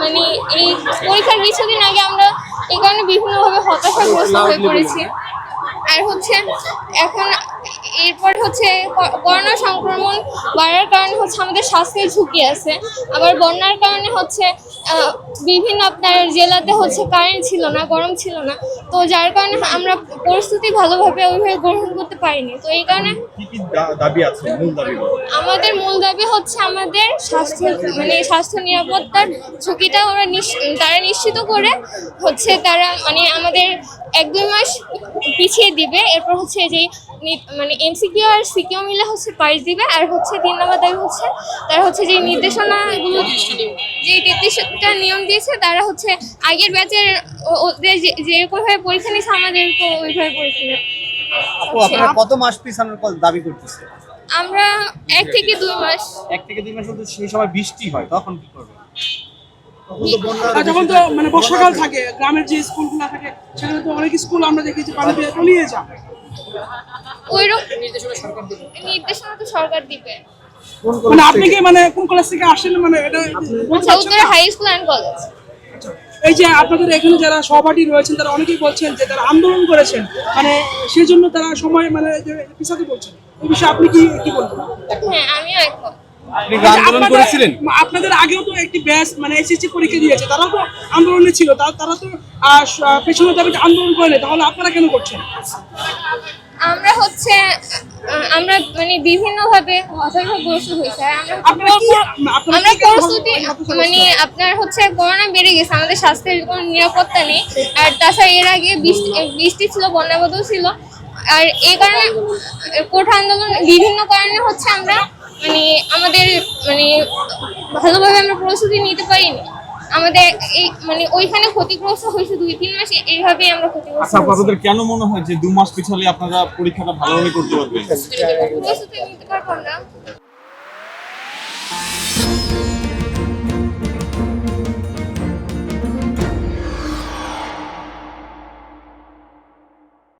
মানে এই পরীক্ষার কিছুদিন আগে আমরা এই কারণে বিভিন্নভাবে হতাশাগ্রস্ত হয়ে পড়েছি। আর হচ্ছে এখন এরপর হচ্ছে করোনা সংক্রমণ বাড়ার কারণে হচ্ছে আমাদের স্বাস্থ্যের ঝুঁকি আছে। আবার বন্যার কারণে হচ্ছে বিভিন্ন আপনার জেলাতে হচ্ছে কারেন্ট ছিল না, গরম ছিল না, তো যার কারণে আমরা পরিস্থিতি ভালোভাবে ওইভাবে গ্রহণ করতে পারিনি। তো এই কারণে আমাদের মূল দাবি হচ্ছে আমাদের স্বাস্থ্য নিরাপত্তার ঝুঁকিটা তারা নিশ্চিত করে হচ্ছে তারা আমাদের 1-2 মাস পিছিয়ে দিবে। এরপর হচ্ছে যে এমসিকিউ আর সিকিউ মিলে হচ্ছে 22 দিবে। আর হচ্ছে 3 নম্বর দাবি হচ্ছে তারা হচ্ছে যে নির্দেশনাগুলো যে 33টা নিয়ম দিয়েছে তারা হচ্ছে আগের ব্যাচের ওদের যেরকমভাবে পরীক্ষা নিয়েছে আমাদেরকে ওইভাবে পরীক্ষা নেবে। আপনারা কত মাস পিছানোর দাবি করতেছে? আমরা 1 থেকে 2 মাস। 1 থেকে 2 মাস বলতে সেই সময় বৃষ্টি হয়, তখন কি করবে? যখন তো বর্ষাকাল থাকে, গ্রামের যে স্কুলগুলো থাকে সেখানে তো অনেক স্কুল আমরা দেখি যে পানিতে তলিয়ে যায়। ওইরকম নির্দেশনা তো সরকার দিবে। আপনি কি কোন কলেজ থেকে আসেন? এটা Uttara high school and college. এই যে আপনাদের এখানে যারা সহপাঠী রয়েছেন তারা অনেকেই বলছেন যে তারা আন্দোলন করেছেন, সেই জন্য তারা সময় পিছাতে বলছেন। এই বিষয়ে আপনি কি বলবেন? হ্যাঁ, আমিও একমত। আপনি আন্দোলন করেছিলেন? আপনাদের আগেও তো একটি ব্যাচ এসএসসি পরীক্ষা দিয়েছে, তারাও তো আন্দোলনে ছিল, তারা তো পেছনের দাবিতে আন্দোলন করে। তাহলে আপনারা কেন করছেন? আমরা হচ্ছে আমরা বিভিন্নভাবে হতাশাগ্রস্ত হয়েছে। আমরা প্রস্তুতি আপনার হচ্ছে করোনা বেড়ে গেছে, আমাদের স্বাস্থ্যের কোনো নিরাপত্তা নেই। আর তাছাড়া এর আগে বৃষ্টি ছিল, বন্যাবাদল ছিল। আর এই কারণে কোঠা আন্দোলন বিভিন্ন কারণে হচ্ছে আমরা আমাদের ভালোভাবে আমরা প্রস্তুতি নিতে পারিনি। আমাদের এই ওইখানে ক্ষতিগ্রস্ত হয়েছে 2-3 মাস, এইভাবে আমরা ক্ষতিগ্রস্ত। আপনাদের কেন মনে হয় যে 2 মাস পিছালে আপনারা পরীক্ষাটা ভালোভাবে করতে পারবেন? প্রস্তুতি নিতে পারবো না।